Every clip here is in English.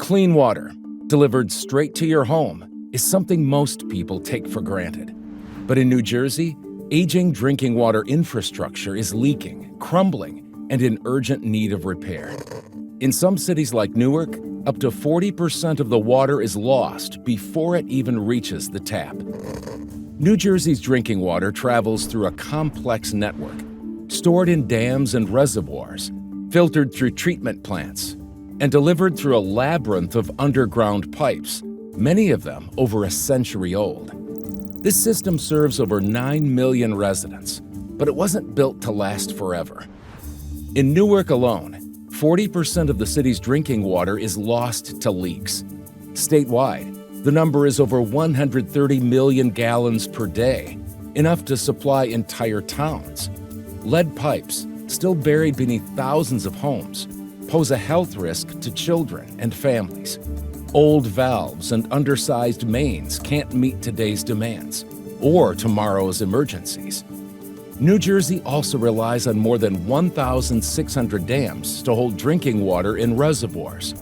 Clean water, delivered straight to your home, is something most people take for granted. But in New Jersey, aging drinking water infrastructure is leaking, crumbling, and in urgent need of repair. In some cities like Newark, up to 40% of the water is lost before it even reaches the tap. New Jersey's drinking water travels through a complex network, stored in dams and reservoirs, filtered through treatment plants, and delivered through a labyrinth of underground pipes, many of them over a century old. This system serves over 9 million residents, but it wasn't built to last forever. In Newark alone, 40% of the city's drinking water is lost to leaks. Statewide, the number is over 130 million gallons per day, enough to supply entire towns. Lead pipes, still buried beneath thousands of homes, pose a health risk to children and families. Old valves and undersized mains can't meet today's demands or tomorrow's emergencies. New Jersey also relies on more than 1,600 dams to hold drinking water in reservoirs.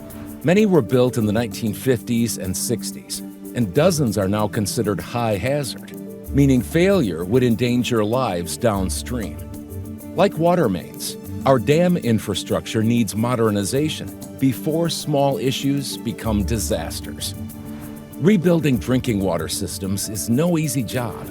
Many were built in the 1950s and 60s, and dozens are now considered high hazard, meaning failure would endanger lives downstream. Like water mains, our dam infrastructure needs modernization before small issues become disasters. Rebuilding drinking water systems is no easy job.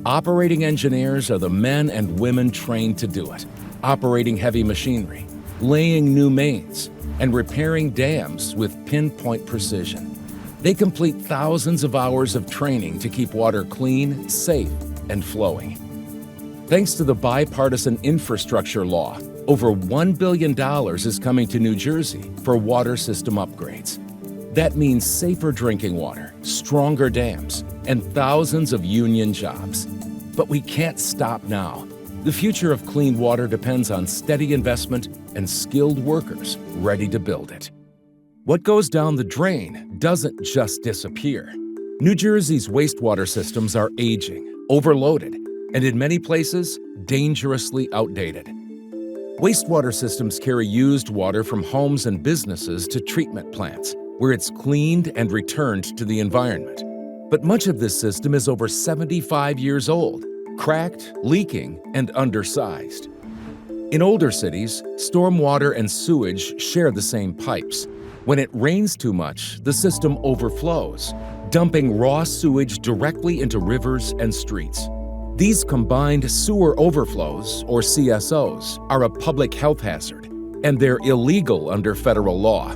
Operating engineers are the men and women trained to do it, operating heavy machinery, laying new mains, and repairing dams with pinpoint precision. They complete thousands of hours of training to keep water clean, safe, and flowing. Thanks to the bipartisan infrastructure law, over $1 billion is coming to New Jersey for water system upgrades. That means safer drinking water, stronger dams, and thousands of union jobs. But we can't stop now. The future of clean water depends on steady investment and skilled workers ready to build it. What goes down the drain doesn't just disappear. New Jersey's wastewater systems are aging, overloaded, and in many places, dangerously outdated. Wastewater systems carry used water from homes and businesses to treatment plants, where it's cleaned and returned to the environment. But much of this system is over 75 years old, cracked, leaking, and undersized. In older cities, stormwater and sewage share the same pipes. When it rains too much, the system overflows, dumping raw sewage directly into rivers and streets. These combined sewer overflows, or CSOs, are a public health hazard, and they're illegal under federal law.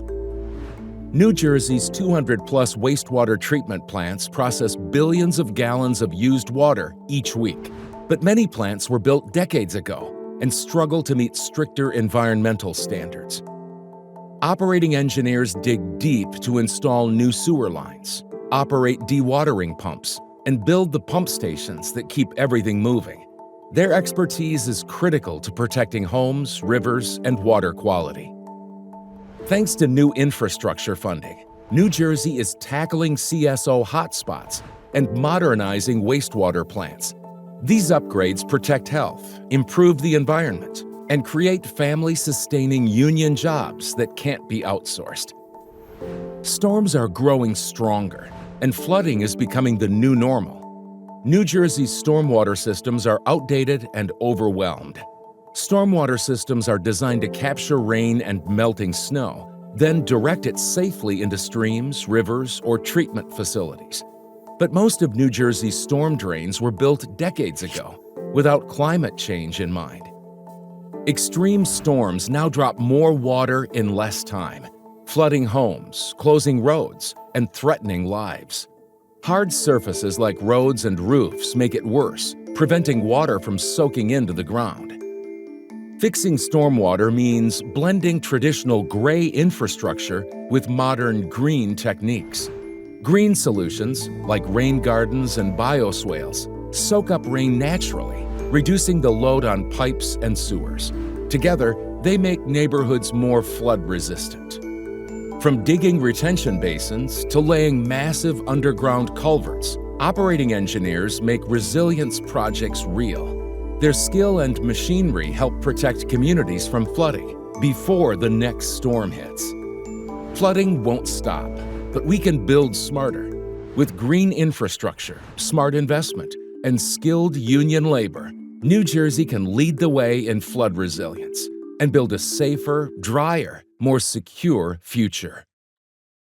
New Jersey's 200-plus wastewater treatment plants process billions of gallons of used water each week. But many plants were built decades ago and struggle to meet stricter environmental standards. Operating engineers dig deep to install new sewer lines, operate dewatering pumps, and build the pump stations that keep everything moving. Their expertise is critical to protecting homes, rivers, and water quality. Thanks to new infrastructure funding, New Jersey is tackling CSO hotspots and modernizing wastewater plants. These upgrades protect health, improve the environment, and create family-sustaining union jobs that can't be outsourced. Storms are growing stronger, and flooding is becoming the new normal. New Jersey's stormwater systems are outdated and overwhelmed. Stormwater systems are designed to capture rain and melting snow, then direct it safely into streams, rivers, or treatment facilities. But most of New Jersey's storm drains were built decades ago, without climate change in mind. Extreme storms now drop more water in less time, flooding homes, closing roads, and threatening lives. Hard surfaces like roads and roofs make it worse, preventing water from soaking into the ground. Fixing stormwater means blending traditional gray infrastructure with modern green techniques. Green solutions, like rain gardens and bioswales, soak up rain naturally, reducing the load on pipes and sewers. Together, they make neighborhoods more flood-resistant. From digging retention basins to laying massive underground culverts, operating engineers make resilience projects real. Their skill and machinery help protect communities from flooding before the next storm hits. Flooding won't stop, but we can build smarter. With green infrastructure, smart investment, and skilled union labor, New Jersey can lead the way in flood resilience and build a safer, drier, more secure future.